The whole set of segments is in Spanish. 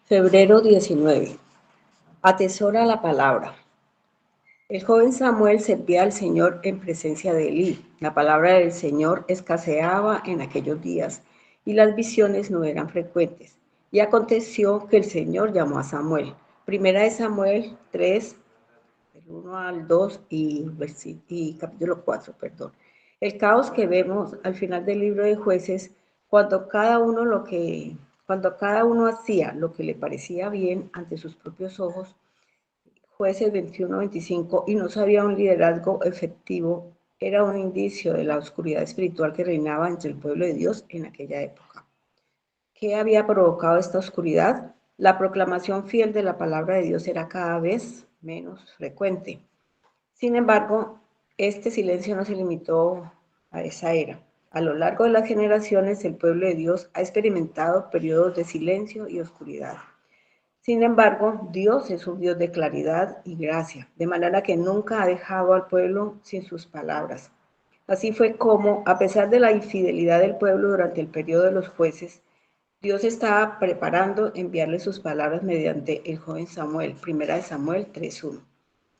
Febrero 19. Atesora la palabra. El joven Samuel servía al Señor en presencia de Elí. La palabra del Señor escaseaba en aquellos días y las visiones no eran frecuentes. Y aconteció que el Señor llamó a Samuel. Primera de Samuel 3, del 1 al 2 y capítulo 4, perdón. El caos que vemos al final del libro de Jueces, cuando cada uno hacía lo que le parecía bien ante sus propios ojos, Jueces 21-25, y no sabía un liderazgo efectivo, era un indicio de la oscuridad espiritual que reinaba entre el pueblo de Dios en aquella época. ¿Qué había provocado esta oscuridad? La proclamación fiel de la palabra de Dios era cada vez menos frecuente. Sin embargo, este silencio no se limitó a esa era. A lo largo de las generaciones, el pueblo de Dios ha experimentado periodos de silencio y oscuridad. Sin embargo, Dios es un Dios de claridad y gracia, de manera que nunca ha dejado al pueblo sin sus palabras. Así fue como, a pesar de la infidelidad del pueblo durante el periodo de los jueces, Dios estaba preparando enviarle sus palabras mediante el joven Samuel, primera de Samuel 3:1.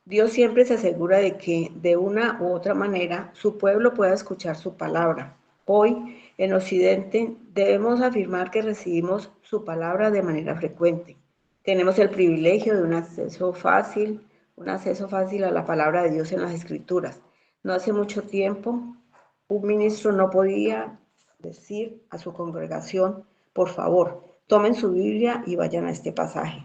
Dios siempre se asegura de que, de una u otra manera, su pueblo pueda escuchar su palabra. Hoy, en Occidente, debemos afirmar que recibimos su palabra de manera frecuente. Tenemos el privilegio de un acceso fácil a la palabra de Dios en las Escrituras. No hace mucho tiempo, un ministro no podía decir a su congregación: por favor, tomen su Biblia y vayan a este pasaje,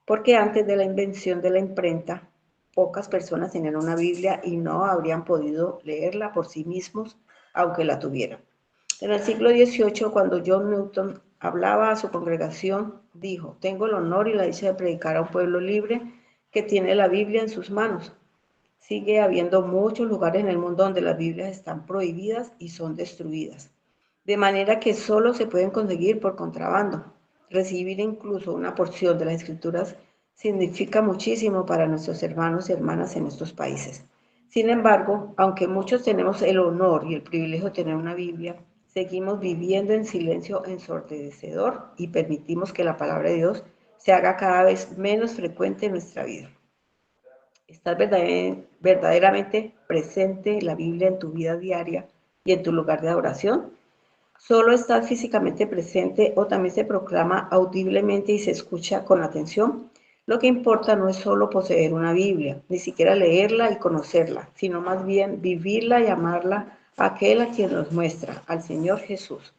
porque antes de la invención de la imprenta, pocas personas tenían una Biblia y no habrían podido leerla por sí mismos, aunque la tuvieran. En el siglo XVIII, cuando John Newton hablaba a su congregación, dijo: tengo el honor y la dicha de predicar a un pueblo libre que tiene la Biblia en sus manos. Sigue habiendo muchos lugares en el mundo donde las Biblias están prohibidas y son destruidas, de manera que solo se pueden conseguir por contrabando. Recibir incluso una porción de las Escrituras significa muchísimo para nuestros hermanos y hermanas en estos países. Sin embargo, aunque muchos tenemos el honor y el privilegio de tener una Biblia, seguimos viviendo en silencio ensordecedor y permitimos que la palabra de Dios se haga cada vez menos frecuente en nuestra vida. ¿Estás verdaderamente presente la Biblia en tu vida diaria y en tu lugar de adoración? ¿Solo estás físicamente presente o también se proclama audiblemente y se escucha con atención? Lo que importa no es solo poseer una Biblia, ni siquiera leerla y conocerla, sino más bien vivirla y amarla a aquel a quien nos muestra, al Señor Jesús.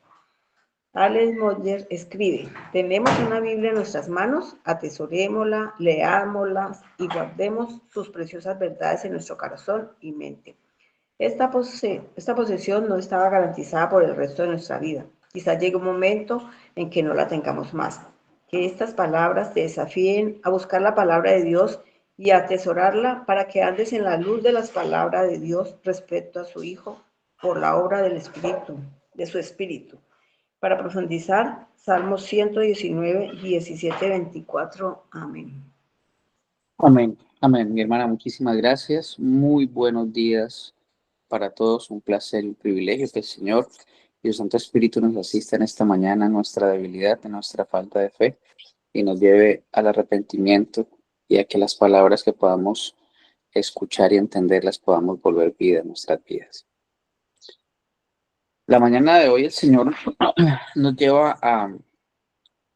Alex Moyer escribe: tenemos una Biblia en nuestras manos, atesorémosla, leámosla y guardemos sus preciosas verdades en nuestro corazón y mente. Esta posesión no estaba garantizada por el resto de nuestra vida. Quizá llegue un momento en que no la tengamos más. Que estas palabras te desafíen a buscar la palabra de Dios y a atesorarla para que andes en la luz de las palabras de Dios respecto a su Hijo por la obra del Espíritu, de su Espíritu. Para profundizar, Salmos 119, 17, 24. Amén. Amén, amén. Mi hermana, muchísimas gracias. Muy buenos días para todos. Un placer y un privilegio que el Señor y el Santo Espíritu nos asista en esta mañana en nuestra debilidad, en nuestra falta de fe y nos lleve al arrepentimiento y a que las palabras que podamos escuchar y entender las podamos volver vida en nuestras vidas. La mañana de hoy el Señor nos lleva a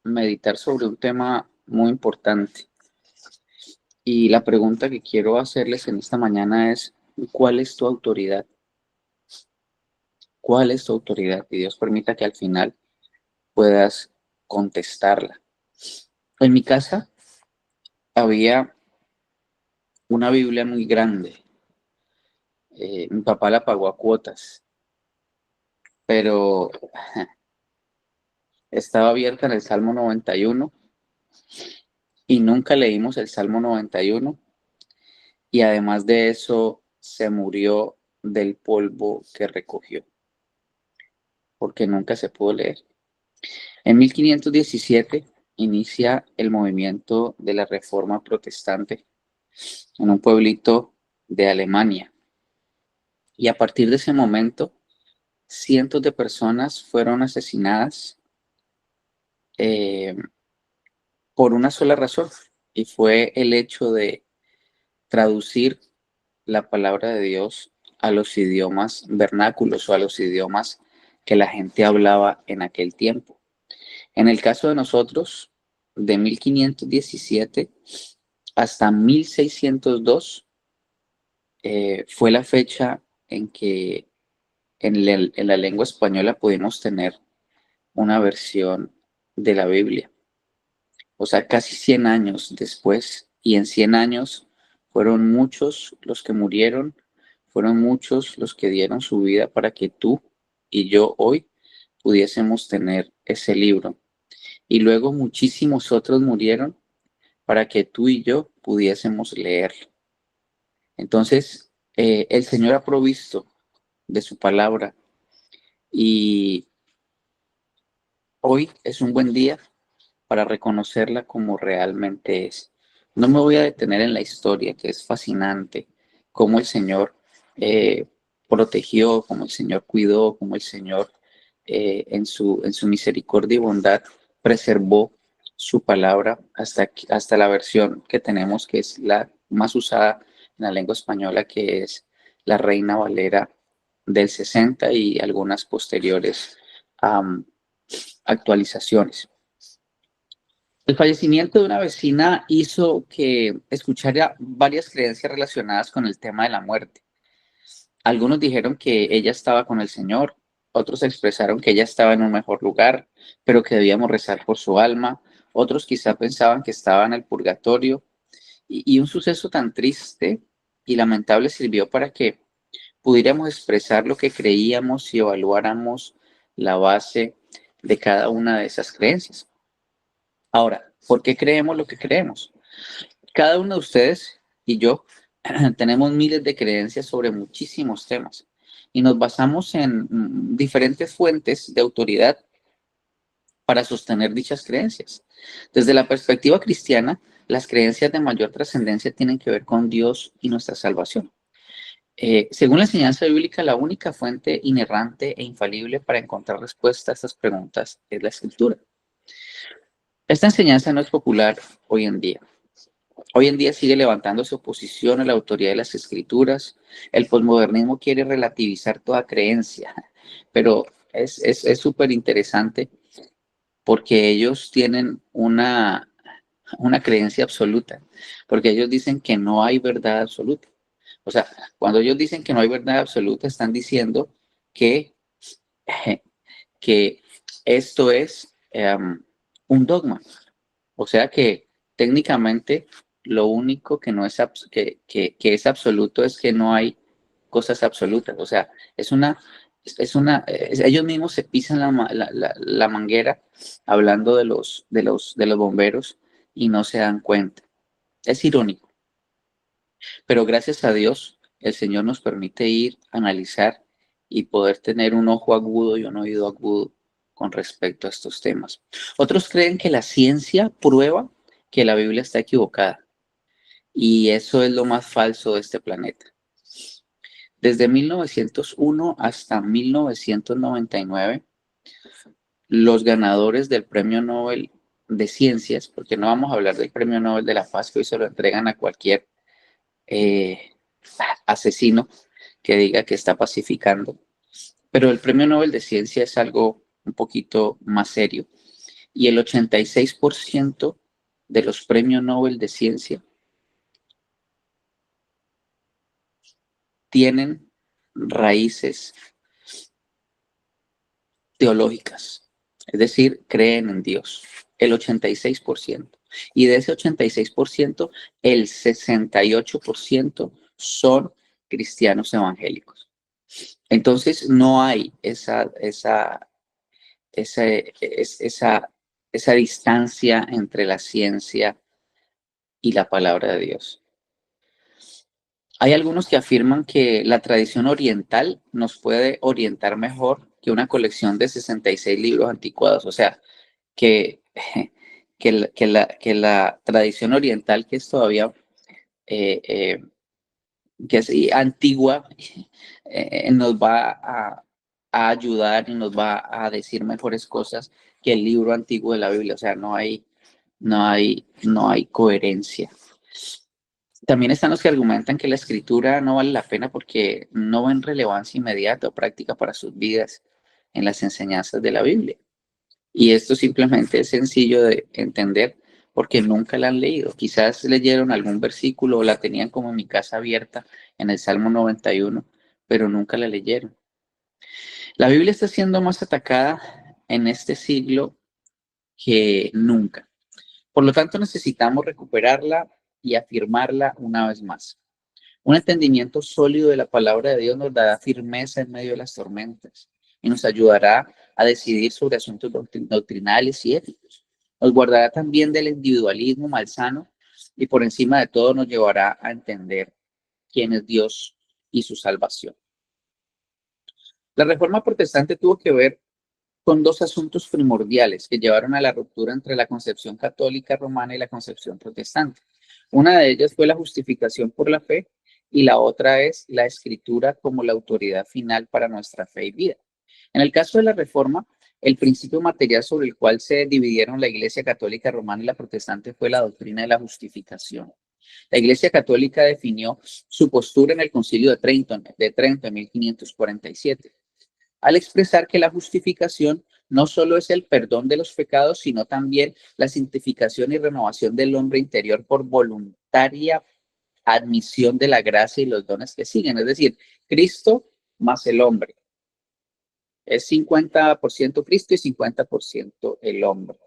meditar sobre un tema muy importante. Y la pregunta que quiero hacerles en esta mañana es: ¿cuál es tu autoridad? ¿Cuál es tu autoridad? Y Dios permita que al final puedas contestarla. En mi casa había una Biblia muy grande. Mi papá la pagó a cuotas, pero estaba abierta en el Salmo 91 y nunca leímos el Salmo 91 y además de eso se murió del polvo que recogió, porque nunca se pudo leer. En 1517 inicia el movimiento de la Reforma Protestante en un pueblito de Alemania. Y a partir de ese momento, cientos de personas fueron asesinadas, eh, por una sola razón, y fue el hecho de traducir la palabra de Dios a los idiomas vernáculos o a los idiomas que la gente hablaba en aquel tiempo. En el caso de nosotros, de 1517 hasta 1602, fue la fecha en que en la lengua española pudimos tener una versión de la Biblia. O sea, casi 100 años después, y en 100 años fueron muchos los que murieron, fueron muchos los que dieron su vida para que tú y yo hoy pudiésemos tener ese libro. Y luego muchísimos otros murieron para que tú y yo pudiésemos leerlo. Entonces, el Señor ha provisto de su palabra y hoy es un buen día para reconocerla como realmente es. No me voy a detener en la historia, que es fascinante, cómo el Señor eh, protegió, cómo el Señor cuidó, cómo el Señor en su misericordia y bondad preservó su palabra hasta la versión que tenemos, que es la más usada en la lengua española, que es la Reina Valera del 60 y algunas posteriores actualizaciones. El fallecimiento de una vecina hizo que escuchara varias creencias relacionadas con el tema de la muerte. Algunos dijeron que ella estaba con el Señor, otros expresaron que ella estaba en un mejor lugar, pero que debíamos rezar por su alma. Otros quizá pensaban que estaba en el purgatorio. Y un suceso tan triste y lamentable sirvió para que pudiéramos expresar lo que creíamos y evaluáramos la base de cada una de esas creencias. Ahora, ¿por qué creemos lo que creemos? Cada uno de ustedes y yo tenemos miles de creencias sobre muchísimos temas y nos basamos en diferentes fuentes de autoridad para sostener dichas creencias. Desde la perspectiva cristiana, las creencias de mayor trascendencia tienen que ver con Dios y nuestra salvación. Según la enseñanza bíblica, la única fuente inerrante e infalible para encontrar respuesta a estas preguntas es la Escritura. Esta enseñanza no es popular hoy en día. Hoy en día sigue levantándose oposición a la autoridad de las escrituras. El posmodernismo quiere relativizar toda creencia, pero es súper interesante porque ellos tienen una creencia absoluta, porque ellos dicen que no hay verdad absoluta. O sea, cuando ellos dicen que no hay verdad absoluta, están diciendo que, que esto es un dogma. O sea que técnicamente lo único que no es que es absoluto es que no hay cosas absolutas. O sea, ellos mismos se pisan la manguera hablando de los bomberos y no se dan cuenta. Es irónico, pero gracias a Dios el Señor nos permite ir, analizar y poder tener un ojo agudo y un oído agudo con respecto a estos temas. Otros creen que la ciencia prueba que la Biblia está equivocada y eso es lo más falso de este planeta. Desde 1901 hasta 1999, los ganadores del Premio Nobel de Ciencias, porque no vamos a hablar del Premio Nobel de la Paz, que hoy se lo entregan a cualquier asesino que diga que está pacificando, pero el Premio Nobel de Ciencia es algo un poquito más serio. Y el 86% de los premios Nobel de Ciencia tienen raíces teológicas, es decir, creen en Dios, el 86%. Y de ese 86%, el 68% son cristianos evangélicos. Entonces, no hay esa distancia entre la ciencia y la palabra de Dios. Hay algunos que afirman que la tradición oriental nos puede orientar mejor que una colección de 66 libros anticuados. O sea, que, que la tradición oriental, que es todavía que es antigua, nos va a ayudar y nos va a decir mejores cosas que el libro antiguo de la Biblia. O sea, no hay coherencia. También están los que argumentan que la escritura no vale la pena porque no ven relevancia inmediata o práctica para sus vidas en las enseñanzas de la Biblia. Y esto simplemente es sencillo de entender porque nunca la han leído. Quizás leyeron algún versículo o la tenían como en mi casa abierta en el Salmo 91, pero nunca la leyeron. La Biblia está siendo más atacada en este siglo que nunca. Por lo tanto, necesitamos recuperarla y afirmarla una vez más. Un entendimiento sólido de la palabra de Dios nos dará firmeza en medio de las tormentas y nos ayudará a decidir sobre asuntos doctrinales y éticos. Nos guardará también del individualismo malsano y por encima de todo nos llevará a entender quién es Dios y su salvación. La Reforma Protestante tuvo que ver con dos asuntos primordiales que llevaron a la ruptura entre la concepción católica romana y la concepción protestante. Una de ellas fue la justificación por la fe y la otra es la escritura como la autoridad final para nuestra fe y vida. En el caso de la Reforma, el principio material sobre el cual se dividieron la Iglesia Católica Romana y la Protestante fue la doctrina de la justificación. La Iglesia Católica definió su postura en el Concilio de Trento en 1547. Al expresar que la justificación no solo es el perdón de los pecados, sino también la santificación y renovación del hombre interior por voluntaria admisión de la gracia y los dones que siguen. Es decir, Cristo más el hombre. Es 50% Cristo y 50% el hombre.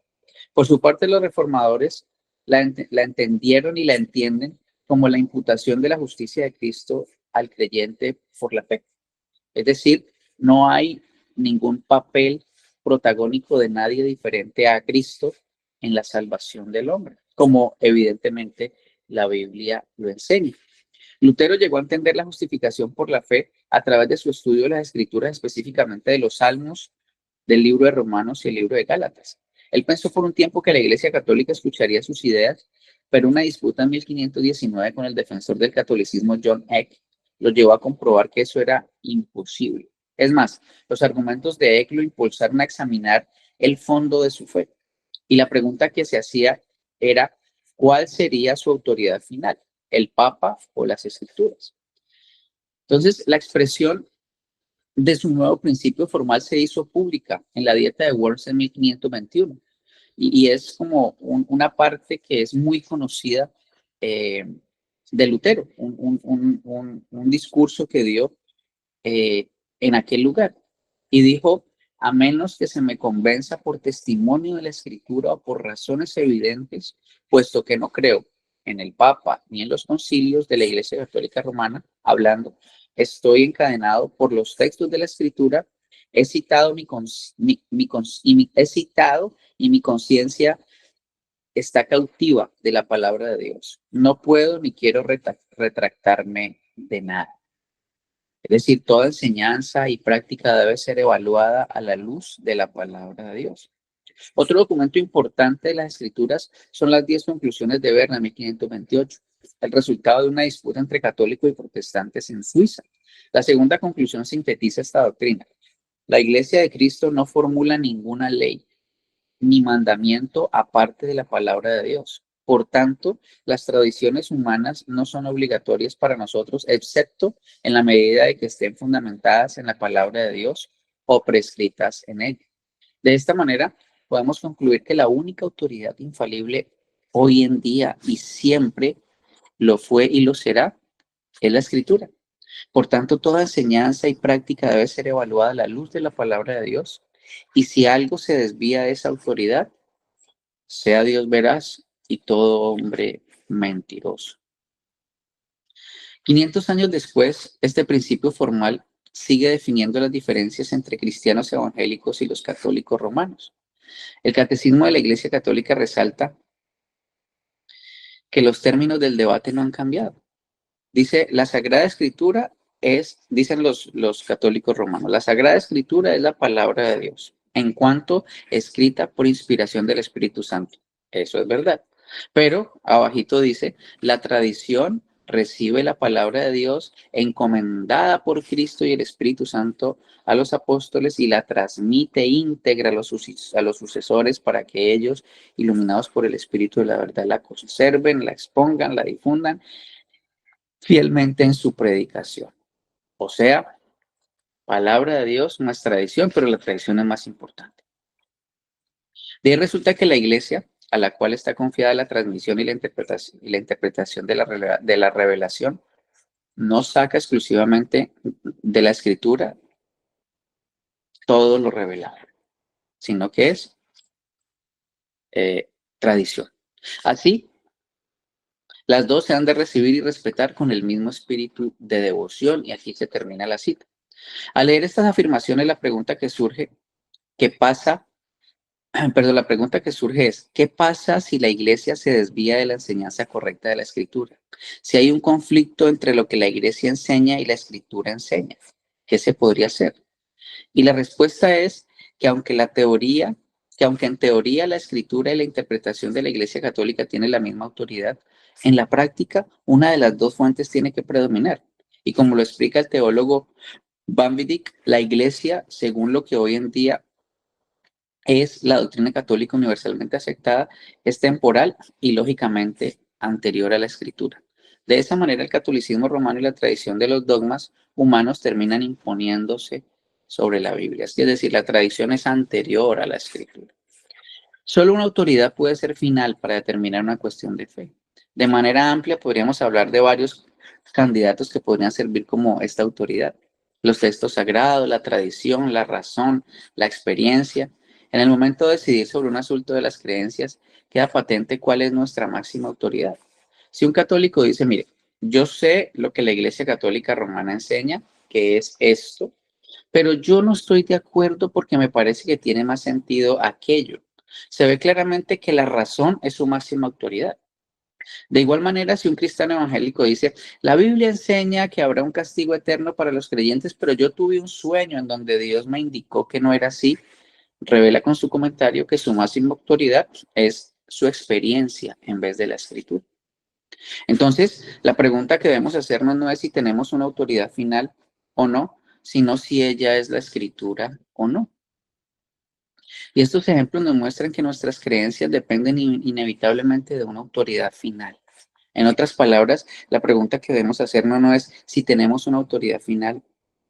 Por su parte, los reformadores la entendieron y la entienden como la imputación de la justicia de Cristo al creyente por la fe. Es decir, no hay ningún papel protagónico de nadie diferente a Cristo en la salvación del hombre, como evidentemente la Biblia lo enseña. Lutero llegó a entender la justificación por la fe a través de su estudio de las Escrituras, específicamente de los Salmos, del libro de Romanos y el libro de Gálatas. Él pensó por un tiempo que la Iglesia Católica escucharía sus ideas, pero una disputa en 1519 con el defensor del catolicismo John Eck lo llevó a comprobar que eso era imposible. Es más, los argumentos de Eck lo impulsaron a examinar el fondo de su fe. Y la pregunta que se hacía era, ¿cuál sería su autoridad final? ¿El Papa o las Escrituras? Entonces, la expresión de su nuevo principio formal se hizo pública en la Dieta de Worms en 1521. Y es como una parte que es muy conocida de Lutero, un discurso que dio en aquel lugar. Y dijo, a menos que se me convenza por testimonio de la Escritura o por razones evidentes, puesto que no creo en el Papa ni en los concilios de la Iglesia Católica Romana, hablando, estoy encadenado por los textos de la Escritura, he citado y mi conciencia está cautiva de la palabra de Dios. No puedo ni quiero retractarme de nada. Es decir, toda enseñanza y práctica debe ser evaluada a la luz de la palabra de Dios. Otro documento importante de las Escrituras son las 10 conclusiones de Berna en 1528, el resultado de una disputa entre católicos y protestantes en Suiza. La segunda conclusión sintetiza esta doctrina. La Iglesia de Cristo no formula ninguna ley ni mandamiento aparte de la palabra de Dios. Por tanto, las tradiciones humanas no son obligatorias para nosotros, excepto en la medida de que estén fundamentadas en la palabra de Dios o prescritas en ella. De esta manera, podemos concluir que la única autoridad infalible hoy en día y siempre lo fue y lo será es la Escritura. Por tanto, toda enseñanza y práctica debe ser evaluada a la luz de la palabra de Dios. Y si algo se desvía de esa autoridad, sea Dios veraz y todo hombre mentiroso. 500 años después, este principio formal sigue definiendo las diferencias entre cristianos evangélicos y los católicos romanos. El Catecismo de la Iglesia Católica resalta que los términos del debate no han cambiado. Dice, la Sagrada Escritura dicen los católicos romanos, la Sagrada Escritura es la palabra de Dios, en cuanto escrita por inspiración del Espíritu Santo. Eso es verdad. Pero abajito dice, la tradición recibe la palabra de Dios encomendada por Cristo y el Espíritu Santo a los apóstoles y la transmite íntegra a los sucesores para que ellos, iluminados por el Espíritu de la verdad, la conserven, la expongan, la difundan fielmente en su predicación. O sea, palabra de Dios más tradición, pero la tradición es más importante. De ahí resulta que la iglesia, a la cual está confiada la transmisión y la interpretación de la revelación, no saca exclusivamente de la escritura todo lo revelado, sino que es tradición. Así, las dos se han de recibir y respetar con el mismo espíritu de devoción, y aquí se termina la cita. Al leer estas afirmaciones, la pregunta que surge, la pregunta que surge es, ¿qué pasa si la iglesia se desvía de la enseñanza correcta de la escritura? Si hay un conflicto entre lo que la iglesia enseña y la escritura enseña, ¿qué se podría hacer? Y la respuesta es que aunque en teoría la escritura y la interpretación de la Iglesia Católica tiene la misma autoridad, en la práctica una de las dos fuentes tiene que predominar. Y como lo explica el teólogo Van Vidijk, la Iglesia, según lo que hoy en día es la doctrina católica universalmente aceptada, es temporal y lógicamente anterior a la escritura. De esa manera, el catolicismo romano y la tradición de los dogmas humanos terminan imponiéndose sobre la Biblia. Es decir, la tradición es anterior a la escritura. Solo una autoridad puede ser final para determinar una cuestión de fe. De manera amplia podríamos hablar de varios candidatos que podrían servir como esta autoridad. Los textos sagrados, la tradición, la razón, la experiencia. En el momento de decidir sobre un asunto de las creencias, queda patente cuál es nuestra máxima autoridad. Si un católico dice, mire, yo sé lo que la Iglesia Católica Romana enseña, que es esto, pero yo no estoy de acuerdo porque me parece que tiene más sentido aquello. Se ve claramente que la razón es su máxima autoridad. De igual manera, si un cristiano evangélico dice, la Biblia enseña que habrá un castigo eterno para los creyentes, pero yo tuve un sueño en donde Dios me indicó que no era así, revela con su comentario que su máxima autoridad es su experiencia en vez de la escritura. Entonces, la pregunta que debemos hacernos no es si tenemos una autoridad final o no, sino si ella es la escritura o no. Y estos ejemplos nos muestran que nuestras creencias dependen inevitablemente de una autoridad final. En otras palabras, la pregunta que debemos hacernos no es si tenemos una autoridad final,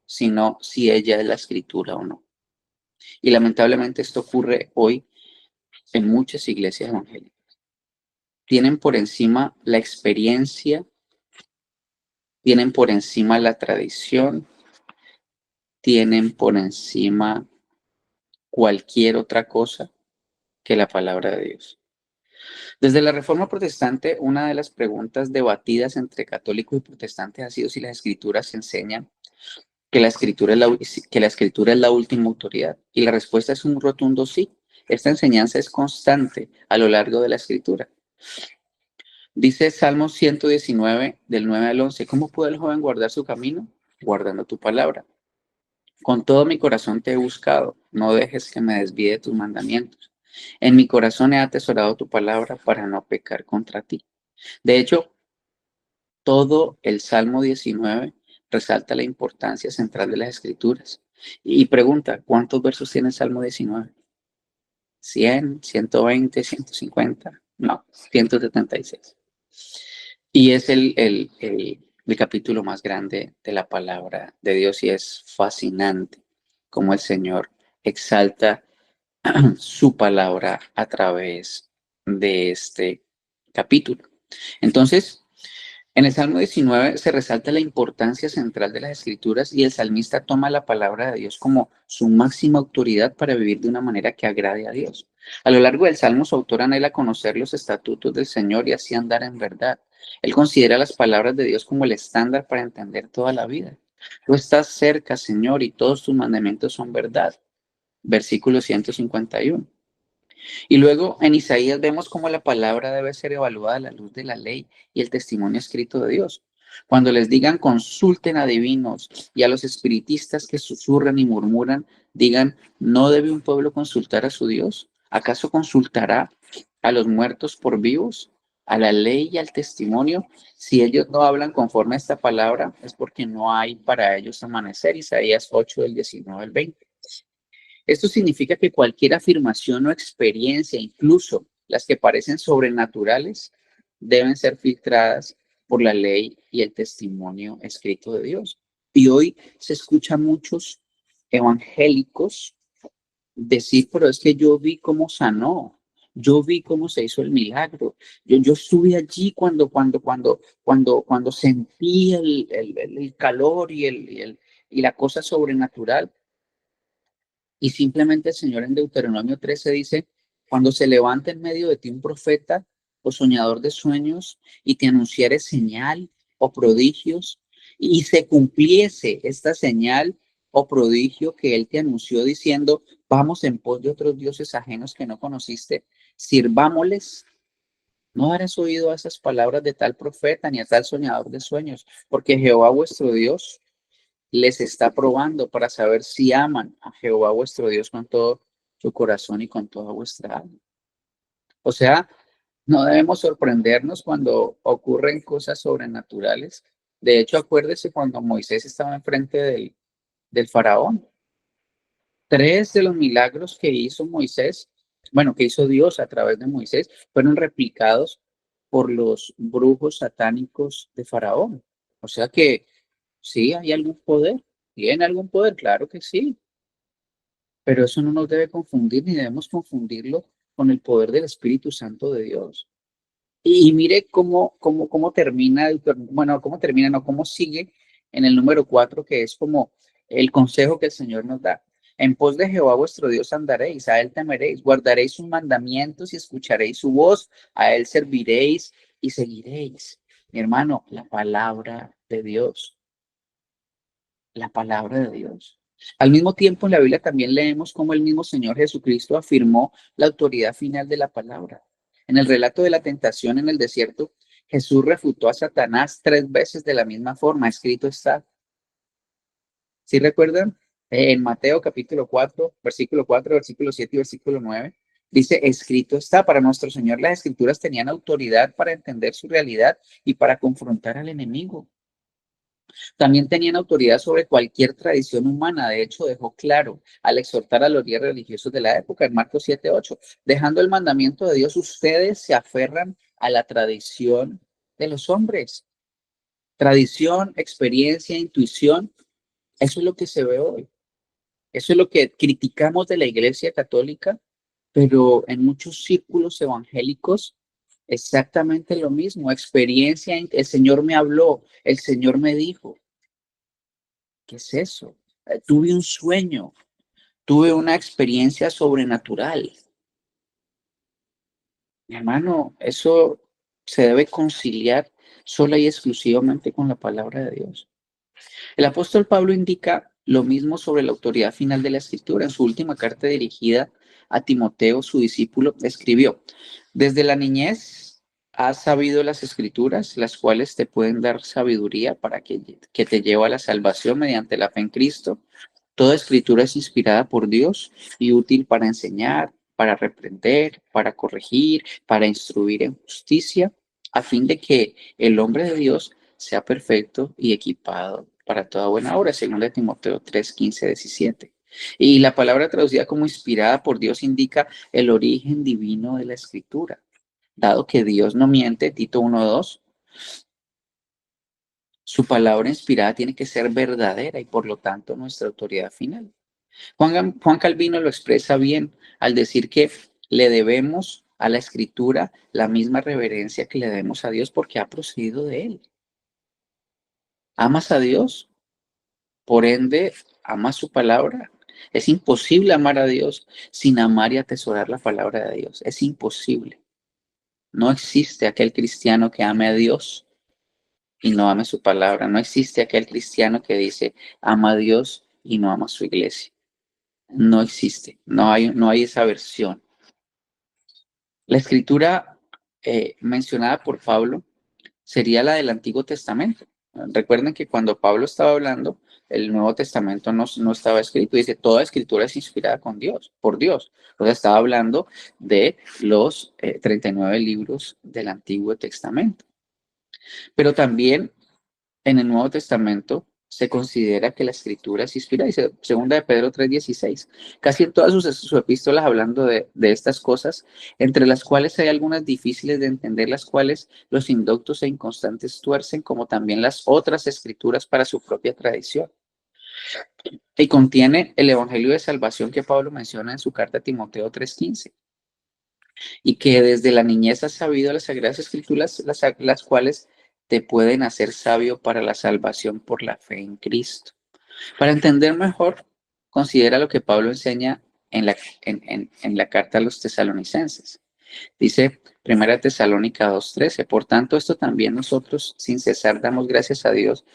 sino si ella es la escritura o no. Y lamentablemente esto ocurre hoy en muchas iglesias evangélicas. Tienen por encima la experiencia, tienen por encima la tradición, tienen por encima cualquier otra cosa que la palabra de Dios. Desde la Reforma Protestante, una de las preguntas debatidas entre católicos y protestantes ha sido si las escrituras enseñan que la escritura es la última autoridad. Y la respuesta es un rotundo sí. Esta enseñanza es constante a lo largo de la escritura. Dice Salmo 119, del 9 al 11, ¿cómo puede el joven guardar su camino? Guardando tu palabra. Con todo mi corazón te he buscado, no dejes que me desvíe de tus mandamientos. En mi corazón he atesorado tu palabra para no pecar contra ti. De hecho, todo el Salmo 19 resalta la importancia central de las Escrituras. Y pregunta, ¿cuántos versos tiene el Salmo 19? ¿100, 120, 150? No, 176. Y es el capítulo más grande de la palabra de Dios y es fascinante cómo el Señor exalta su palabra a través de este capítulo. Entonces, en el Salmo 19 se resalta la importancia central de las Escrituras y el salmista toma la palabra de Dios como su máxima autoridad para vivir de una manera que agrade a Dios. A lo largo del Salmo, su autor anhela conocer los estatutos del Señor y así andar en verdad. Él considera las palabras de Dios como el estándar para entender toda la vida. Tú estás cerca, Señor, y todos tus mandamientos son verdad. Versículo 151. Y luego en Isaías vemos cómo la palabra debe ser evaluada a la luz de la ley y el testimonio escrito de Dios. Cuando les digan consulten a divinos y a los espiritistas que susurran y murmuran, digan, ¿no debe un pueblo consultar a su Dios? ¿Acaso consultará a los muertos por vivos? a la ley y al testimonio. Si ellos no hablan conforme a esta palabra, es porque no hay para ellos amanecer. Isaías 8, del 19 al 20. Esto significa que cualquier afirmación o experiencia, incluso las que parecen sobrenaturales, deben ser filtradas por la ley y el testimonio escrito de Dios. Y hoy se escucha a muchos evangélicos decir, pero es que yo vi cómo sanó, yo vi cómo se hizo el milagro, yo estuve allí cuando sentí el calor y la cosa sobrenatural. Y simplemente el Señor en Deuteronomio 13 dice, cuando se levante en medio de ti un profeta o soñador de sueños y te anunciare señal o prodigios, y se cumpliese esta señal o prodigio que él te anunció diciendo, vamos en pos de otros dioses ajenos que no conociste, sirvámosles. No darás oído a esas palabras de tal profeta ni a tal soñador de sueños, porque Jehová vuestro Dios les está probando para saber si aman a Jehová vuestro Dios con todo su corazón y con toda vuestra alma. O sea, no debemos sorprendernos cuando ocurren cosas sobrenaturales. De hecho, acuérdese cuando Moisés estaba enfrente del faraón. 3 de los milagros que hizo Moisés, bueno, que hizo Dios a través de Moisés, fueron replicados por los brujos satánicos de faraón. O sea que sí, hay algún poder. ¿Tiene algún poder? Claro que sí. Pero eso no nos debe confundir ni debemos confundirlo con el poder del Espíritu Santo de Dios. Y mire cómo termina, bueno, cómo termina, no, cómo sigue en el número 4, que es como el consejo que el Señor nos da. En pos de Jehová vuestro Dios andaréis, a él temeréis, guardaréis sus mandamientos y escucharéis su voz, a él serviréis y seguiréis. Mi hermano, la palabra de Dios. La palabra de Dios. Al mismo tiempo, en la Biblia también leemos cómo el mismo Señor Jesucristo afirmó la autoridad final de la palabra. En el relato de la tentación en el desierto, Jesús refutó a Satanás 3 veces de la misma forma. Escrito está. ¿Sí recuerdan? En Mateo capítulo 4, versículo 4, versículo 7 y versículo 9. Dice, escrito está, para nuestro Señor las escrituras tenían autoridad para entender su realidad y para confrontar al enemigo. También tenían autoridad sobre cualquier tradición humana. De hecho, dejó claro al exhortar a los líderes religiosos de la época en Marcos 7:8, dejando el mandamiento de Dios, ustedes se aferran a la tradición de los hombres. Tradición, experiencia, intuición, eso es lo que se ve hoy. Eso es lo que criticamos de la Iglesia Católica, pero en muchos círculos evangélicos exactamente lo mismo. Experiencia, el Señor me habló, el Señor me dijo. ¿Qué es eso? Tuve un sueño, tuve una experiencia sobrenatural. Mi hermano, eso se debe conciliar sola y exclusivamente con la palabra de Dios. El apóstol Pablo indica lo mismo sobre la autoridad final de la Escritura. En su última carta dirigida a Timoteo, su discípulo, escribió, desde la niñez has sabido las Escrituras, las cuales te pueden dar sabiduría para que te lleve a la salvación mediante la fe en Cristo. Toda escritura es inspirada por Dios y útil para enseñar, para reprender, para corregir, para instruir en justicia, a fin de que el hombre de Dios sea perfecto y equipado para toda buena obra, según de Timoteo 3, 15, 17. Y la palabra traducida como inspirada por Dios indica el origen divino de la escritura. Dado que Dios no miente, Tito 1:2, su palabra inspirada tiene que ser verdadera y por lo tanto nuestra autoridad final. Juan Calvino lo expresa bien al decir que le debemos a la Escritura la misma reverencia que le debemos a Dios porque ha procedido de Él. ¿Amas a Dios? Por ende, ¿amas su palabra? Es imposible amar a Dios sin amar y atesorar la palabra de Dios. Es imposible. No existe aquel cristiano que ame a Dios y no ame su palabra. No existe aquel cristiano que dice ama a Dios y no ama su iglesia. No existe, no hay esa versión. La escritura mencionada por Pablo sería la del Antiguo Testamento. Recuerden que cuando Pablo estaba hablando el Nuevo Testamento no estaba escrito. Dice, toda escritura es inspirada por Dios. O sea, estaba hablando de los 39 libros del Antiguo Testamento. Pero también en el Nuevo Testamento se considera que la escritura es inspirada, dice segunda de Pedro 3:16. Casi en todas sus epístolas hablando de estas cosas, entre las cuales hay algunas difíciles de entender, las cuales los indoctos e inconstantes tuercen, como también las otras escrituras para su propia tradición. Y contiene el evangelio de salvación que Pablo menciona en su carta a Timoteo 3:15. Y que desde la niñez has sabido las sagradas escrituras, las cuales te pueden hacer sabio para la salvación por la fe en Cristo. Para entender mejor, considera lo que Pablo enseña en la carta a los tesalonicenses. Dice 1 Tesalónica 2:13, por tanto, esto también nosotros sin cesar damos gracias a Dios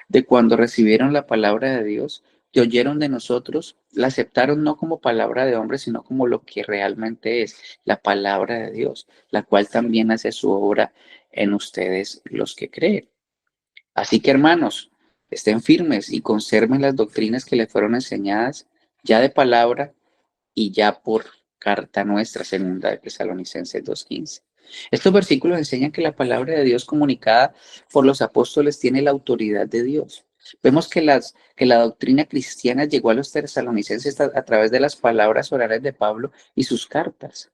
de cuando recibieron la palabra de Dios, que oyeron de nosotros, la aceptaron no como palabra de hombre, sino como lo que realmente es, la palabra de Dios, la cual también hace su obra en ustedes los que creen. Así que, hermanos, estén firmes y conserven las doctrinas que les fueron enseñadas ya de palabra y ya por carta nuestra, segunda de Tesalonicenses 2:15. Estos versículos enseñan que la palabra de Dios comunicada por los apóstoles tiene la autoridad de Dios. Vemos que la doctrina cristiana llegó a los tesalonicenses a través de las palabras orales de Pablo y sus cartas.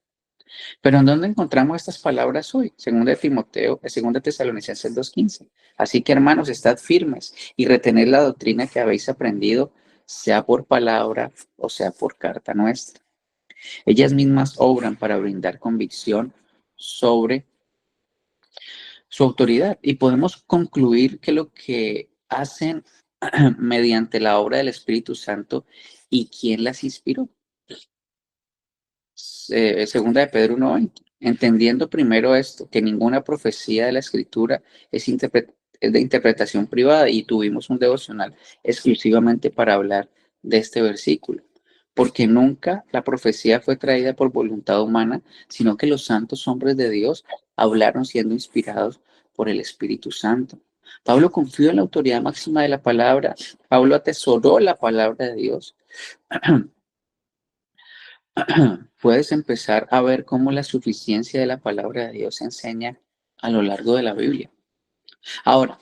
Pero ¿en dónde encontramos estas palabras hoy? Segunda Tesalonicenses 2:15. Así que, hermanos, estad firmes y retened la doctrina que habéis aprendido, sea por palabra o sea por carta nuestra. Ellas mismas obran para brindar convicción sobre su autoridad y podemos concluir que lo que hacen mediante la obra del Espíritu Santo y quién las inspiró. Segunda de Pedro 1:20. Entendiendo primero esto, que ninguna profecía de la Escritura es de interpretación privada, y tuvimos un devocional exclusivamente para hablar de este versículo, porque nunca la profecía fue traída por voluntad humana, sino que los santos hombres de Dios hablaron siendo inspirados por el Espíritu Santo. Pablo confió en la autoridad máxima de la palabra. Pablo atesoró la palabra de Dios. Puedes empezar a ver cómo la suficiencia de la palabra de Dios se enseña a lo largo de la Biblia. Ahora,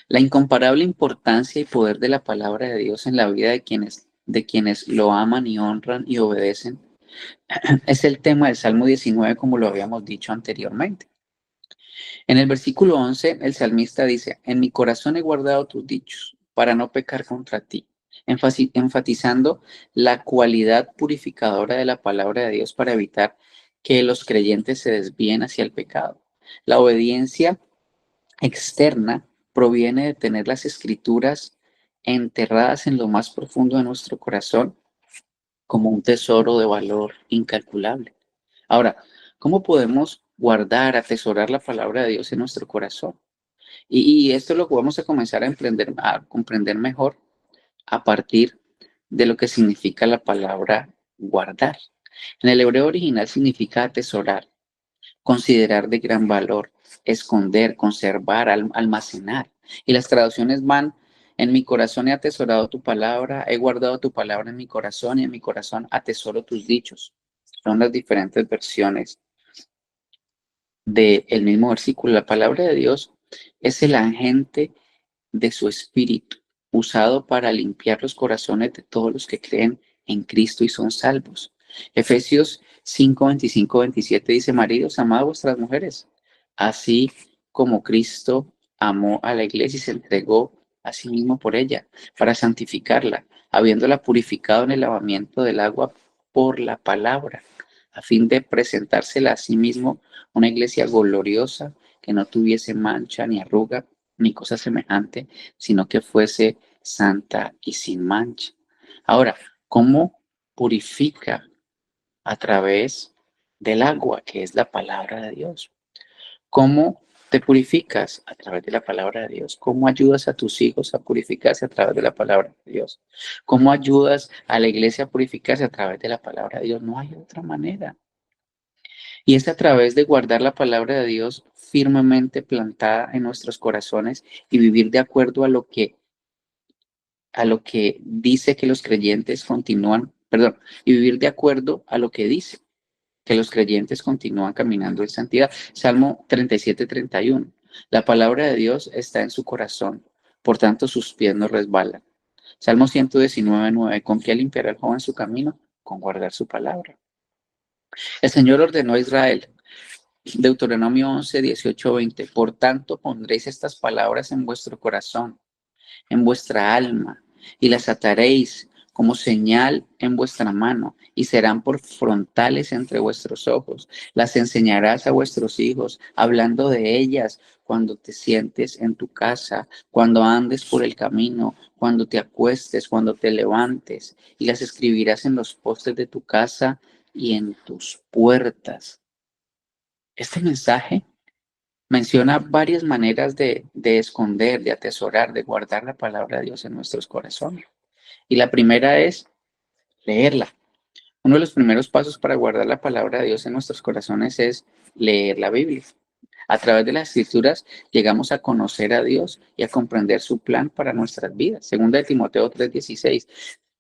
la incomparable importancia y poder de la palabra de Dios en la vida de quienes lo aman y honran y obedecen es el tema del Salmo 19, como lo habíamos dicho anteriormente. En el versículo 11, el salmista dice, en mi corazón he guardado tus dichos para no pecar contra ti, enfatizando la cualidad purificadora de la palabra de Dios para evitar que los creyentes se desvíen hacia el pecado. La obediencia externa proviene de tener las escrituras enterradas en lo más profundo de nuestro corazón como un tesoro de valor incalculable. Ahora, ¿cómo podemos guardar, atesorar la palabra de Dios en nuestro corazón? Y esto lo vamos a comenzar a comprender mejor a partir de lo que significa la palabra guardar. En el hebreo original significa atesorar, considerar de gran valor, esconder, conservar, almacenar. Y las traducciones van, en mi corazón he atesorado tu palabra, he guardado tu palabra en mi corazón y en mi corazón atesoro tus dichos. Son las diferentes versiones del mismo versículo. La palabra de Dios es el agente de su espíritu, usado para limpiar los corazones de todos los que creen en Cristo y son salvos. Efesios 5:25-27 dice, maridos, amad a vuestras mujeres, así como Cristo amó a la iglesia y se entregó a sí mismo por ella, para santificarla, habiéndola purificado en el lavamiento del agua por la palabra, a fin de presentársela a sí mismo una iglesia gloriosa, que no tuviese mancha ni arruga, ni cosa semejante, sino que fuese santa y sin mancha. Ahora, ¿cómo purifica? A través del agua, que es la palabra de Dios. ¿Cómo te purificas? A través de la palabra de Dios. ¿Cómo ayudas a tus hijos a purificarse a través de la palabra de Dios? ¿Cómo ayudas a la iglesia a purificarse a través de la palabra de Dios? No hay otra manera. Y es a través de guardar la palabra de Dios firmemente plantada en nuestros corazones y vivir de acuerdo a lo que a lo que dice que los creyentes continúan, perdón, y vivir de acuerdo a lo que dice que los creyentes continúan caminando en santidad. Salmo 37:31. La palabra de Dios está en su corazón, por tanto sus pies no resbalan. Salmo 119:9. ¿Con qué limpiará el joven su camino? Con guardar su palabra. El Señor ordenó a Israel. Deuteronomio 11:18-20. Por tanto pondréis estas palabras en vuestro corazón, en vuestra alma, y las ataréis como señal en vuestra mano, y serán por frontales entre vuestros ojos. Las enseñarás a vuestros hijos, hablando de ellas cuando te sientes en tu casa, cuando andes por el camino, cuando te acuestes, cuando te levantes, y las escribirás en los postes de tu casa y en tus puertas. Este mensaje menciona varias maneras de esconder, de atesorar, de guardar la palabra de Dios en nuestros corazones. Y la primera es leerla. Uno de los primeros pasos para guardar la palabra de Dios en nuestros corazones es leer la Biblia. A través de las escrituras llegamos a conocer a Dios y a comprender su plan para nuestras vidas. Segunda de Timoteo 3:16.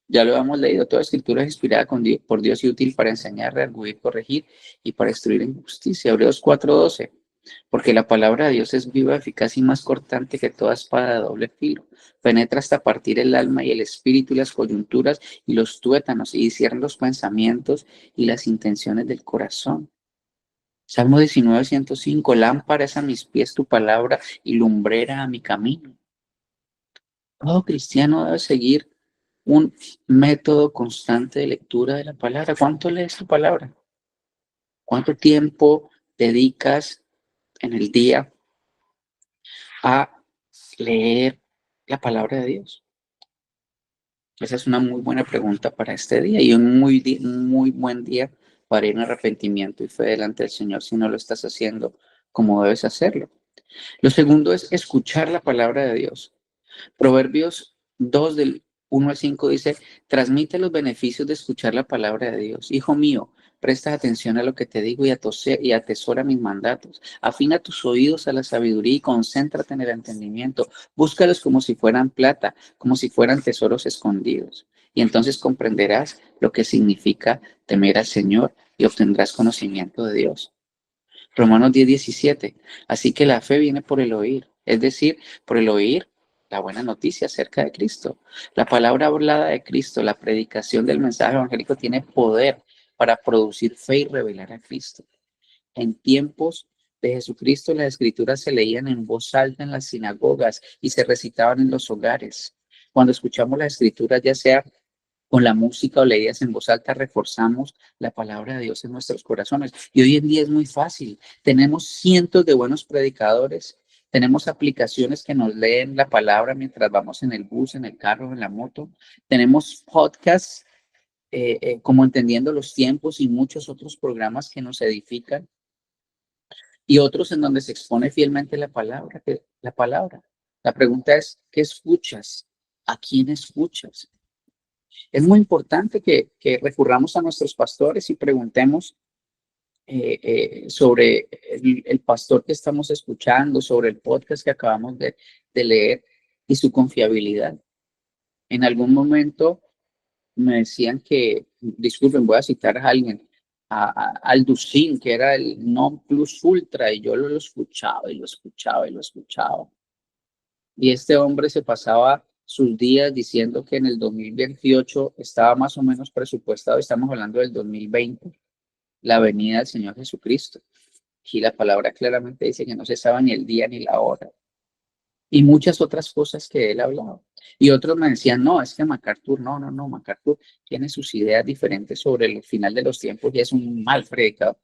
Ya lo hemos leído. Toda escritura es inspirada por Dios y útil para enseñar, redarguir, corregir y para instruir en justicia. Hebreos 4:12. Porque la palabra de Dios es viva, eficaz y más cortante que toda espada de doble filo. Penetra hasta partir el alma y el espíritu y las coyunturas y los tuétanos y discierne los pensamientos y las intenciones del corazón. Salmo 19:105. Lámpara es a mis pies tu palabra y lumbrera a mi camino. Todo cristiano debe seguir un método constante de lectura de la palabra. ¿Cuánto lees tu palabra? ¿Cuánto tiempo dedicas en el día a leer la palabra de Dios? Esa es una muy buena pregunta para este día y un muy buen día para ir en arrepentimiento y fe delante del Señor si no lo estás haciendo como debes hacerlo. Lo segundo es escuchar la palabra de Dios. Proverbios 2 del 1 al 5 dice, transmite los beneficios de escuchar la palabra de Dios. Hijo mío, presta atención a lo que te digo y atesora mis mandatos. Afina tus oídos a la sabiduría y concéntrate en el entendimiento. Búscalos como si fueran plata, como si fueran tesoros escondidos. Y entonces comprenderás lo que significa temer al Señor y obtendrás conocimiento de Dios. Romanos 10:17. Así que la fe viene por el oír, es decir, por el oír la buena noticia acerca de Cristo. La palabra hablada de Cristo, la predicación del mensaje evangélico tiene poder para producir fe y revelar a Cristo. En tiempos de Jesucristo, las escrituras se leían en voz alta en las sinagogas y se recitaban en los hogares. Cuando escuchamos las escrituras, ya sea con la música o leídas en voz alta, reforzamos la palabra de Dios en nuestros corazones. Y hoy en día es muy fácil. Tenemos cientos de buenos predicadores. Tenemos aplicaciones que nos leen la palabra mientras vamos en el bus, en el carro, en la moto. Tenemos podcasts como Entendiendo los Tiempos y muchos otros programas que nos edifican y otros en donde se expone fielmente la palabra. La palabra. La pregunta es, ¿qué escuchas? ¿A quién escuchas? Es muy importante que recurramos a nuestros pastores y preguntemos sobre el pastor que estamos escuchando, sobre el podcast que acabamos de leer y su confiabilidad. En algún momento me decían que, disculpen, voy a citar a alguien, al Dusin, que era el non plus ultra, y yo lo escuchaba y lo escuchaba y lo escuchaba. Y este hombre se pasaba sus días diciendo que en el 2028 estaba más o menos presupuestado, estamos hablando del 2020, la venida del Señor Jesucristo. Y la palabra claramente dice que no se sabe ni el día ni la hora. Y muchas otras cosas que él hablaba. Y otros me decían, no, es que MacArthur, no, MacArthur tiene sus ideas diferentes sobre el final de los tiempos y es un mal predicador.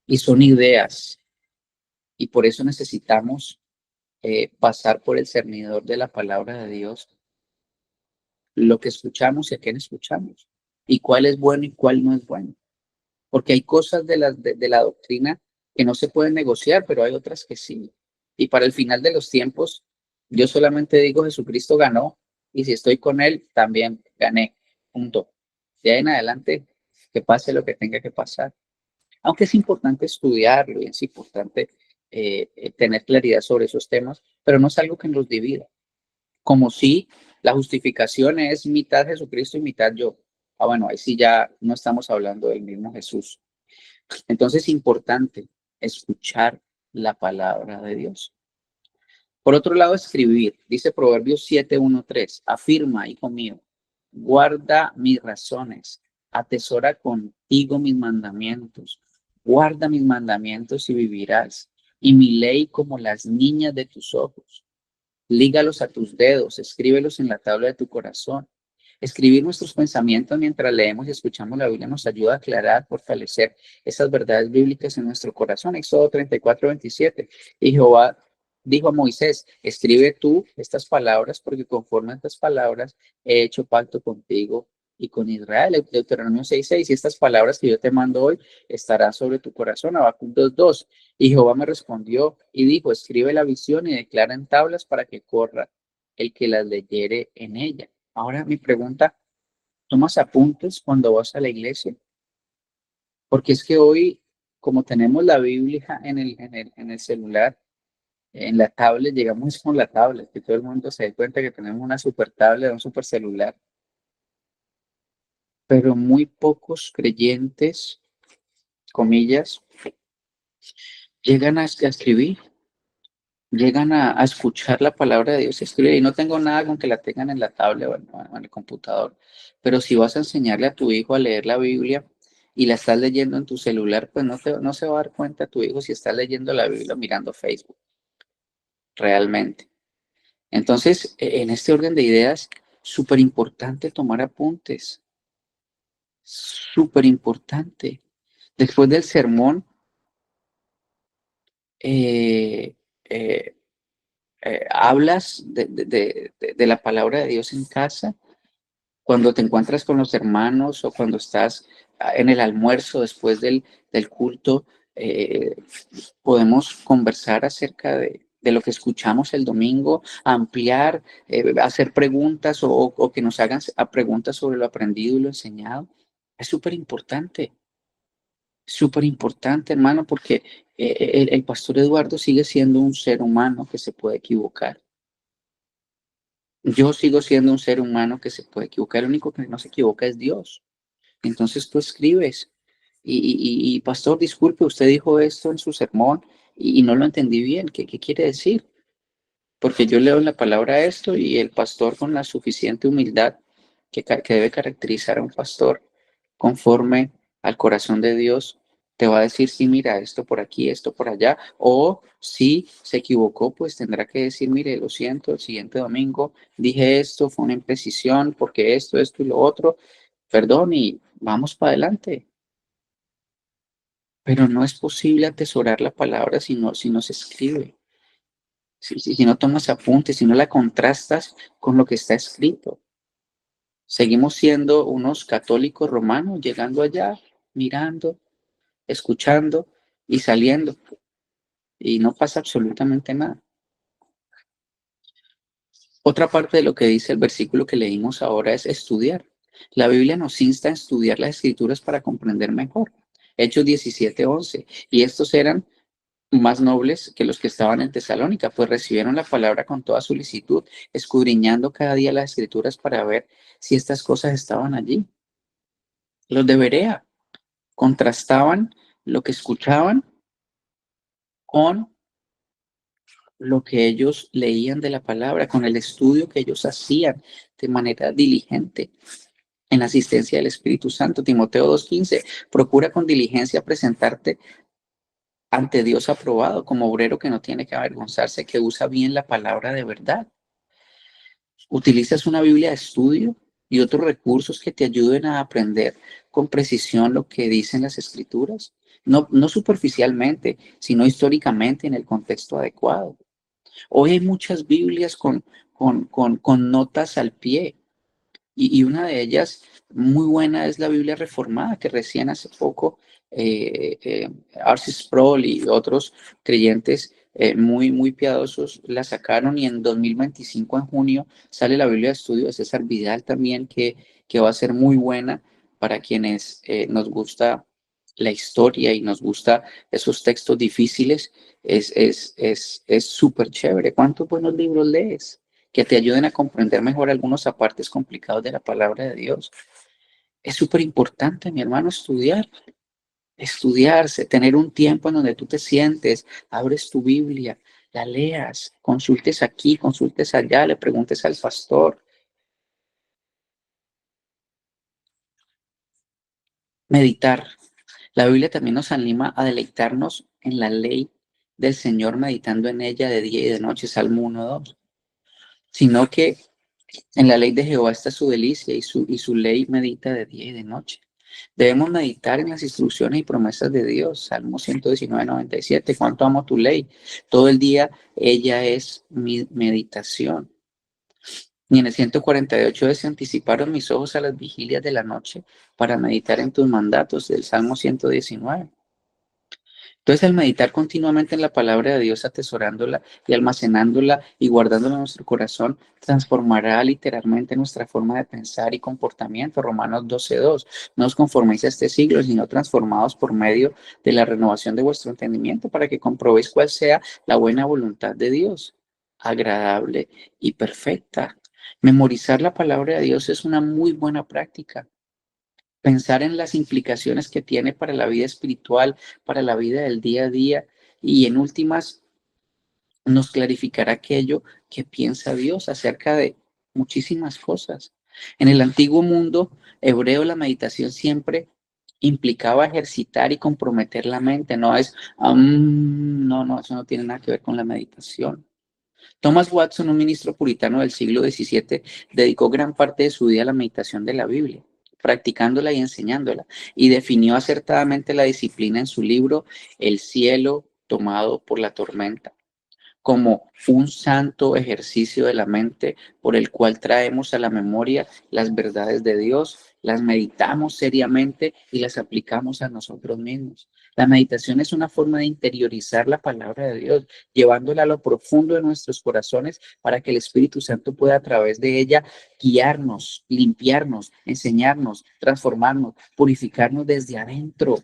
Y son ideas. Y por eso necesitamos pasar por el cernidor de la palabra de Dios, lo que escuchamos y a quién escuchamos, y cuál es bueno y cuál no es bueno. Porque hay cosas de la doctrina que no se pueden negociar, pero hay otras que sí. Y para el final de los tiempos, yo solamente digo, Jesucristo ganó, y si estoy con Él, también gané. Punto. De ahí en adelante, que pase lo que tenga que pasar. Aunque es importante estudiarlo y es importante tener claridad sobre esos temas, pero no es algo que nos divida. Como si la justificación es mitad Jesucristo y mitad yo. Ah, bueno, ahí sí ya no estamos hablando del mismo Jesús. Entonces es importante escuchar la palabra de Dios. Por otro lado, escribir. Dice Proverbios 7:1-3. Afirma, hijo mío, guarda mis razones, atesora contigo mis mandamientos, guarda mis mandamientos y vivirás, y mi ley como las niñas de tus ojos. Lígalos a tus dedos, escríbelos en la tabla de tu corazón. Escribir nuestros pensamientos mientras leemos y escuchamos la Biblia nos ayuda a aclarar, fortalecer esas verdades bíblicas en nuestro corazón. Éxodo 34:27. Y Jehová dijo a Moisés, escribe tú estas palabras porque conforme a estas palabras he hecho pacto contigo y con Israel. Deuteronomio 6:6. Y estas palabras que yo te mando hoy estarán sobre tu corazón. Habacuc 2:2. Y Jehová me respondió y dijo, escribe la visión y declara en tablas para que corra el que las leyere en ella. Ahora mi pregunta, ¿tomas apuntes cuando vas a la iglesia? Porque es que hoy, como tenemos la Biblia en el celular, en la tablet, llegamos con la tablet, que todo el mundo se dé cuenta que tenemos una super tablet, un super celular, pero muy pocos creyentes, comillas, llegan a escribir, llegan a escuchar la palabra de Dios, escribir, y no tengo nada con que la tengan en la tablet o en el computador, pero si vas a enseñarle a tu hijo a leer la Biblia y la estás leyendo en tu celular, pues no se va a dar cuenta tu hijo si está leyendo la Biblia o mirando Facebook, realmente. Entonces, en este orden de ideas, súper importante tomar apuntes, súper importante. Después del sermón, eh, eh, hablas de la palabra de Dios en casa, cuando te encuentras con los hermanos o cuando estás en el almuerzo después del culto, eh, podemos conversar acerca de lo que escuchamos el domingo, ampliar, hacer preguntas o que nos hagan preguntas sobre lo aprendido y lo enseñado. Es súper importante, hermano, porque el pastor Eduardo sigue siendo un ser humano que se puede equivocar. Yo sigo siendo un ser humano que se puede equivocar. El único que no se equivoca es Dios. Entonces tú escribes. Y pastor, disculpe, usted dijo esto en su sermón y no lo entendí bien. ¿Qué quiere decir? Porque yo leo en la palabra esto y el pastor con la suficiente humildad que debe caracterizar a un pastor conforme al corazón de Dios, te va a decir, sí, mira, esto por aquí, esto por allá, o si se equivocó, pues tendrá que decir, mire, lo siento, el siguiente domingo dije esto, fue una imprecisión, porque esto y lo otro, perdón, y vamos para adelante. Pero no es posible atesorar la palabra si no se escribe. Si no tomas apuntes, si no la contrastas con lo que está escrito. Seguimos siendo unos católicos romanos, llegando allá, mirando, escuchando y saliendo. Y no pasa absolutamente nada. Otra parte de lo que dice el versículo que leímos ahora es estudiar. La Biblia nos insta a estudiar las escrituras para comprender mejor. Hechos 17:11. Y estos eran más nobles que los que estaban en Tesalónica, pues recibieron la palabra con toda solicitud, escudriñando cada día las escrituras para ver si estas cosas estaban allí. Los de Berea contrastaban lo que escuchaban con lo que ellos leían de la palabra, con el estudio que ellos hacían de manera diligente en asistencia del Espíritu Santo. Timoteo 2:15, procura con diligencia presentarte ante Dios aprobado, como obrero que no tiene que avergonzarse, que usa bien la palabra de verdad. Utilizas una Biblia de estudio y otros recursos que te ayuden a aprender con precisión lo que dicen las Escrituras. No superficialmente, sino históricamente en el contexto adecuado. Hoy hay muchas Biblias con notas al pie. Y una de ellas muy buena es la Biblia Reformada, que recién hace poco R.C. Sproul y otros creyentes muy piadosos la sacaron, y en 2025, en junio, sale la Biblia de estudio de César Vidal también, que va a ser muy buena para quienes nos gusta la historia y nos gusta esos textos difíciles, es súper chévere. ¿Cuántos buenos libros lees que te ayuden a comprender mejor algunos apartes complicados de la palabra de Dios? Es súper importante, mi hermano, estudiarse, tener un tiempo en donde tú te sientes, abres tu Biblia, la leas, consultes aquí, consultes allá, le preguntes al pastor. Meditar. La Biblia también nos anima a deleitarnos en la ley del Señor, meditando en ella de día y de noche, Salmo 1:2. Sino que en la ley de Jehová está su delicia y su ley medita de día y de noche. Debemos meditar en las instrucciones y promesas de Dios. Salmo 119:97. Cuánto amo tu ley. Todo el día ella es mi meditación. Y en el 148 se anticiparon mis ojos a las vigilias de la noche para meditar en tus mandatos, del Salmo 119. Entonces, al meditar continuamente en la palabra de Dios, atesorándola y almacenándola y guardándola en nuestro corazón, transformará literalmente nuestra forma de pensar y comportamiento. Romanos 12:2. No os conforméis a este siglo, sino transformados por medio de la renovación de vuestro entendimiento, para que comprobéis cuál sea la buena voluntad de Dios, agradable y perfecta. Memorizar la palabra de Dios es una muy buena práctica. Pensar en las implicaciones que tiene para la vida espiritual, para la vida del día a día, y en últimas nos clarificará aquello que piensa Dios acerca de muchísimas cosas. En el antiguo mundo hebreo, la meditación siempre implicaba ejercitar y comprometer la mente. No es, no, eso no tiene nada que ver con la meditación. Thomas Watson, un ministro puritano del siglo XVII, dedicó gran parte de su vida a la meditación de la Biblia, practicándola y enseñándola, y definió acertadamente la disciplina en su libro El cielo tomado por la tormenta, como un santo ejercicio de la mente por el cual traemos a la memoria las verdades de Dios, las meditamos seriamente y las aplicamos a nosotros mismos. La meditación es una forma de interiorizar la palabra de Dios, llevándola a lo profundo de nuestros corazones para que el Espíritu Santo pueda a través de ella guiarnos, limpiarnos, enseñarnos, transformarnos, purificarnos desde adentro.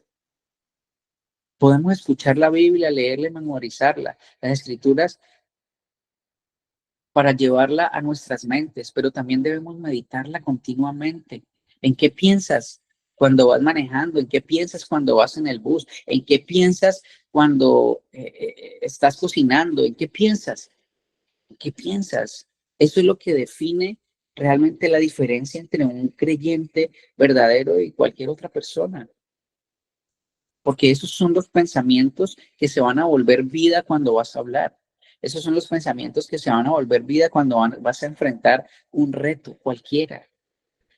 Podemos escuchar la Biblia, leerla y memorizarla. Las Escrituras para llevarla a nuestras mentes, pero también debemos meditarla continuamente. ¿En qué piensas cuando vas manejando? ¿En qué piensas cuando vas en el bus? ¿En qué piensas cuando estás cocinando? ¿En qué piensas? ¿En qué piensas? Eso es lo que define realmente la diferencia entre un creyente verdadero y cualquier otra persona. Porque esos son los pensamientos que se van a volver vida cuando vas a hablar. Esos son los pensamientos que se van a volver vida cuando vas a enfrentar un reto cualquiera.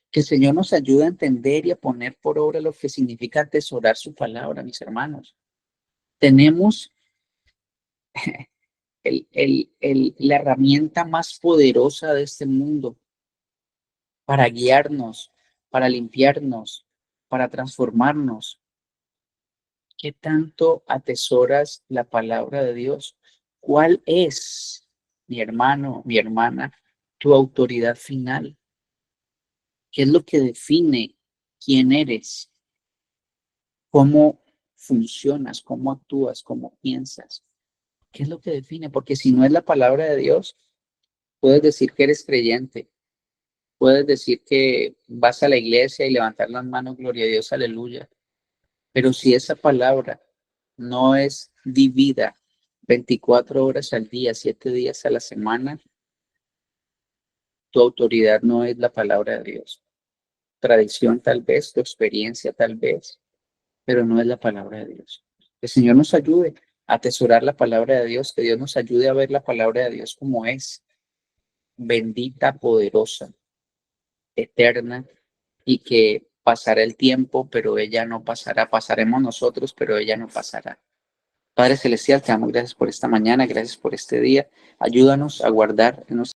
Que el Señor nos ayude a entender y a poner por obra lo que significa atesorar su palabra, mis hermanos. Tenemos la herramienta más poderosa de este mundo para guiarnos, para limpiarnos, para transformarnos. ¿Qué tanto atesoras la palabra de Dios? ¿Cuál es, mi hermano, mi hermana, tu autoridad final? ¿Qué es lo que define quién eres? ¿Cómo funcionas? ¿Cómo actúas? ¿Cómo piensas? ¿Qué es lo que define? Porque si no es la palabra de Dios, puedes decir que eres creyente, puedes decir que vas a la iglesia y levantar las manos, gloria a Dios, aleluya. Pero si esa palabra no es vivida 24 horas al día, 7 días a la semana, tu autoridad no es la palabra de Dios. Tradición tal vez, tu experiencia tal vez, pero no es la palabra de Dios. Que el Señor nos ayude a atesorar la palabra de Dios, que Dios nos ayude a ver la palabra de Dios como es, bendita, poderosa, eterna, y que pasará el tiempo, pero ella no pasará. Pasaremos nosotros, pero ella no pasará. Padre Celestial, te damos gracias por esta mañana, gracias por este día. Ayúdanos a guardar en nuestra